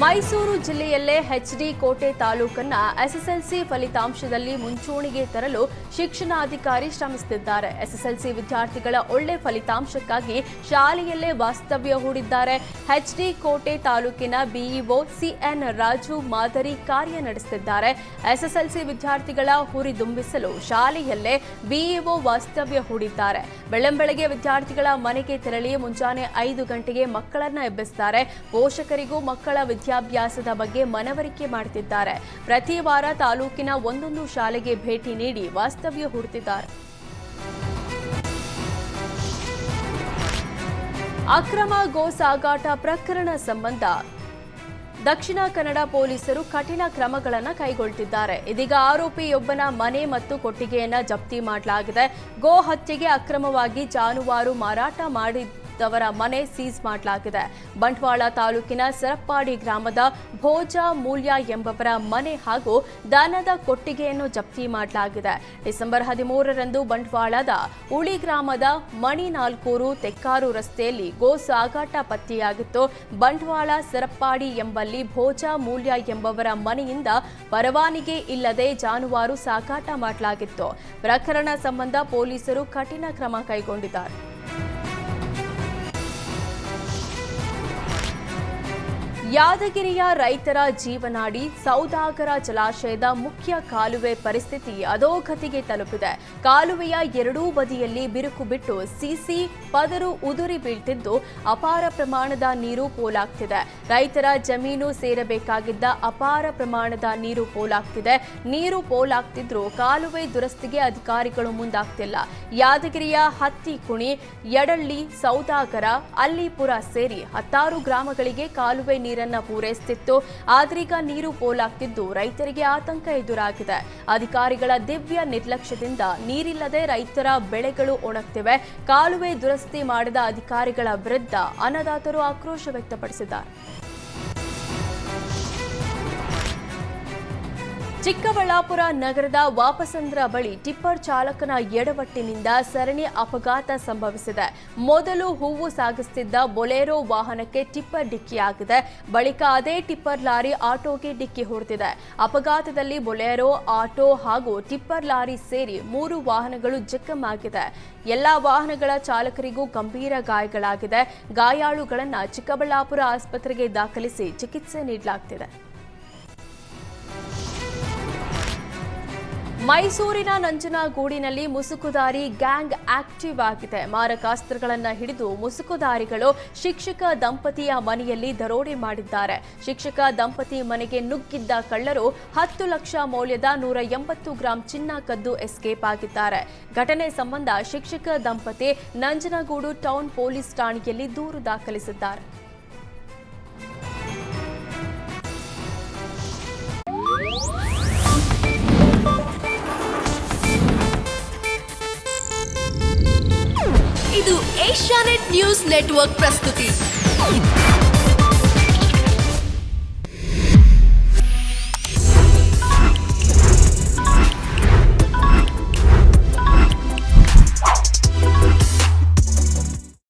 ಮೈಸೂರು ಜಿಲ್ಲೆಯಲ್ಲೇ ಎಚ್ಡಿ ಕೋಟೆ ತಾಲೂಕನ್ನ ಎಸ್ಎಸ್ಎಲ್ಸಿ ಫಲಿತಾಂಶದಲ್ಲಿ ಮುಂಚೂಣಿಗೆ ತರಲು ಶಿಕ್ಷಣಾಧಿಕಾರಿ ಶ್ರಮಿಸುತ್ತಿದ್ದಾರೆ. ಎಸ್ಎಸ್ಎಲ್ಸಿ ವಿದ್ಯಾರ್ಥಿಗಳ ಒಳ್ಳೆ ಫಲಿತಾಂಶಕ್ಕಾಗಿ ಶಾಲೆಯಲ್ಲೇ ವಾಸ್ತವ್ಯ ಹೂಡಿದ್ದಾರೆ. ಎಚ್ಡಿ ಕೋಟೆ ತಾಲೂಕಿನ ಬಿಇಒ ಸಿಎನ್ ರಾಜು ಮಾದರಿ ಕಾರ್ಯ ನಡೆಸುತ್ತಿದ್ದಾರೆ. ಎಸ್ಎಸ್ಎಲ್ಸಿ ವಿದ್ಯಾರ್ಥಿಗಳ ಹುರಿದುಂಬಿಸಲು ಶಾಲೆಯಲ್ಲೇ ಬಿಇಒ ವಾಸ್ತವ್ಯ ಹೂಡಿದ್ದಾರೆ. ಬೆಳ್ಳಂಬೆಳಗ್ಗೆ ವಿದ್ಯಾರ್ಥಿಗಳ ಮನೆಗೆ ತೆರಳಿ ಮುಂಜಾನೆ 5 ಗಂಟೆಗೆ ಮಕ್ಕಳನ್ನ ಎಬ್ಬಿಸುತ್ತಾರೆ. ಪೋಷಕರಿಗೂ ಮಕ್ಕಳ ವಿದ್ಯಾಭ್ಯಾಸದ ಬಗ್ಗೆ ಮನವರಿಕೆ ಮಾಡುತ್ತಿದ್ದಾರೆ. ಪ್ರತಿ ವಾರ ತಾಲೂಕಿನ ಒಂದೊಂದು ಶಾಲೆಗೆ ಭೇಟಿ ನೀಡಿ ವಾಸ್ತವ್ಯ ಹೂಡುತ್ತಿದ್ದಾರೆ. ಅಕ್ರಮ ಗೋ ಸಾಗಾಟ ಪ್ರಕರಣ ಸಂಬಂಧ ದಕ್ಷಿಣ ಕನ್ನಡ ಪೊಲೀಸರು ಕಠಿಣ ಕ್ರಮಗಳನ್ನು ಕೈಗೊಳ್ಳುತ್ತಿದ್ದಾರೆ. ಇದೀಗ ಆರೋಪಿಯೊಬ್ಬನ ಮನೆ ಮತ್ತು ಕೊಟ್ಟಿಗೆಯನ್ನು ಜಪ್ತಿ ಮಾಡಲಾಗಿದೆ. ಗೋ ಹತ್ಯೆಗೆ ಅಕ್ರಮವಾಗಿ ಜಾನುವಾರು ಮಾರಾಟ ಮಾಡಿದವರ ಮನೆ ಸೀಸ್ ಮಾಡಲಾಗಿದೆ. ಬಂಟ್ವಾಳ ತಾಲೂಕಿನ ಸರಪ್ಪಾಡಿ ಗ್ರಾಮದ ಭೋಜ ಮೂಲ್ಯ ಎಂಬವರ ಮನೆ ಹಾಗೂ ದನದ ಕೊಟ್ಟಿಗೆಯನ್ನು ಜಪ್ತಿ ಮಾಡಲಾಗಿದೆ. ಡಿಸೆಂಬರ್ 13ರಂದು ಬಂಟ್ವಾಳದ ಉಳಿ ಗ್ರಾಮದ ಮಣಿನಾಲ್ಕೂರು ತೆಕ್ಕಾರು ರಸ್ತೆಯಲ್ಲಿ ಗೋ ಸಾಗಾಟ ಪತ್ತೆಯಾಗಿತ್ತು. ಬಂಟ್ವಾಳ ಸರಪ್ಪಾಡಿ ಎಂಬಲ್ಲಿ ಭೋಜ ಮೂಲ್ಯ ಎಂಬವರ ಮನೆಯಿಂದ ಪರವಾನಗಿ ಇಲ್ಲದೆ ಜಾನುವಾರು ಸಾಗಾಟ ಮಾಡಲಾಗಿತ್ತು. ಪ್ರಕರಣ ಸಂಬಂಧ ಪೊಲೀಸರು ಕಠಿಣ ಕ್ರಮ ಕೈಗೊಂಡಿದ್ದಾರೆ. ಯಾದಗಿರಿಯ ರೈತರ ಜೀವನಾಡಿ ಸೌದಾಗರ ಜಲಾಶಯದ ಮುಖ್ಯ ಕಾಲುವೆ ಪರಿಸ್ಥಿತಿ ಅಧೋಗತಿಗೆ ತಲುಪಿದೆ. ಕಾಲುವೆಯ ಎರಡೂ ಬದಿಯಲ್ಲಿ ಬಿರುಕು ಬಿಟ್ಟು ಸಿಸಿ ಪದರು ಉದುರಿ ಬೀಳ್ತಿದ್ದು ಅಪಾರ ಪ್ರಮಾಣದ ನೀರು ಪೋಲಾಗ್ತಿದೆ. ರೈತರ ಜಮೀನು ಸೇರಬೇಕಾಗಿದ್ದ ಅಪಾರ ಪ್ರಮಾಣದ ನೀರು ಪೋಲಾಗ್ತಿದೆ. ನೀರು ಪೋಲಾಗ್ತಿದ್ರೂ ಕಾಲುವೆ ದುರಸ್ತಿಗೆ ಅಧಿಕಾರಿಗಳು ಮುಂದಾಗ್ತಿಲ್ಲ. ಯಾದಗಿರಿಯ ಹತ್ತಿಕುಣಿ, ಯಡಳ್ಳಿ, ಸೌದಾಗರ, ಅಲ್ಲಿಪುರ ಸೇರಿ 10 ಗ್ರಾಮಗಳಿಗೆ ಕಾಲುವೆ ನೀರನ್ನು ಪೂರೈಸುತ್ತಿತ್ತು. ಆದ್ರೀಗ ನೀರು ಪೋಲಾಗ್ತಿದ್ದು ರೈತರಿಗೆ ಆತಂಕ ಎದುರಾಗಿದೆ. ಅಧಿಕಾರಿಗಳ ದಿವ್ಯ ನಿರ್ಲಕ್ಷ್ಯದಿಂದ ನೀರಿಲ್ಲದೆ ರೈತರ ಬೆಳೆಗಳು ಒಣಗ್ತಿವೆ. ಕಾಲುವೆ ದುರಸ್ತಿ ಮಾಡಿದ ಅಧಿಕಾರಿಗಳ ವಿರುದ್ಧ ಅನ್ನದಾತರು ಆಕ್ರೋಶ ವ್ಯಕ್ತಪಡಿಸಿದ್ದಾರೆ. ಚಿಕ್ಕಬಳ್ಳಾಪುರ ನಗರದ ವಾಪಸಂದ್ರ ಬಳಿ ಟಿಪ್ಪರ್ ಚಾಲಕನ ಎಡವಟ್ಟಿನಿಂದ ಸರಣಿ ಅಪಘಾತ ಸಂಭವಿಸಿದೆ. ಮೊದಲು ಹೂವು ಸಾಗಿಸುತ್ತಿದ್ದ ಬೊಲೆರೋ ವಾಹನಕ್ಕೆ ಟಿಪ್ಪರ್ ಡಿಕ್ಕಿಯಾಗಿದೆ. ಬಳಿಕ ಅದೇ ಟಿಪ್ಪರ್ ಲಾರಿ ಆಟೋಗೆ ಡಿಕ್ಕಿ ಹೊಡೆದಿದೆ. ಅಪಘಾತದಲ್ಲಿ ಬೊಲೆರೋ, ಆಟೋ ಹಾಗೂ ಟಿಪ್ಪರ್ ಲಾರಿ ಸೇರಿ 3 ವಾಹನಗಳು ಜಖಮಾಗಿದೆ. ಎಲ್ಲಾ ವಾಹನಗಳ ಚಾಲಕರಿಗೂ ಗಂಭೀರ ಗಾಯಗಳಾಗಿದೆ. ಗಾಯಾಳುಗಳನ್ನು ಚಿಕ್ಕಬಳ್ಳಾಪುರ ಆಸ್ಪತ್ರೆಗೆ ದಾಖಲಿಸಿ ಚಿಕಿತ್ಸೆ ನೀಡಲಾಗುತ್ತಿದೆ. ಮೈಸೂರಿನ ನಂಜನಗೂಡಿನಲ್ಲಿ ಮುಸುಕುದಾರಿ ಗ್ಯಾಂಗ್ ಆಕ್ಟಿವ್ ಆಗಿದೆ. ಮಾರಕಾಸ್ತ್ರಗಳನ್ನು ಹಿಡಿದು ಮುಸುಕುದಾರಿಗಳು ಶಿಕ್ಷಕ ದಂಪತಿಯ ಮನೆಯಲ್ಲಿ ದರೋಡೆ ಮಾಡಿದ್ದಾರೆ. ಶಿಕ್ಷಕ ದಂಪತಿ ಮನೆಗೆ ನುಗ್ಗಿದ್ದ ಕಳ್ಳರು 10 ಲಕ್ಷ ಮೌಲ್ಯದ 180 ಗ್ರಾಂ ಚಿನ್ನ ಕದ್ದು ಎಸ್ಕೇಪ್ ಆಗಿದ್ದಾರೆ. ಘಟನೆ ಸಂಬಂಧ ಶಿಕ್ಷಕ ದಂಪತಿ ನಂಜನಗೂಡು ಟೌನ್ ಪೊಲೀಸ್ ಠಾಣೆಯಲ್ಲಿ ದೂರು ದಾಖಲಿಸಿದ್ದಾರೆ. ಇದು ಏಷ್ಯಾನೆಟ್ ನ್ಯೂಸ್ ನೆಟ್ವರ್ಕ್ ಪ್ರಸ್ತುತಿ.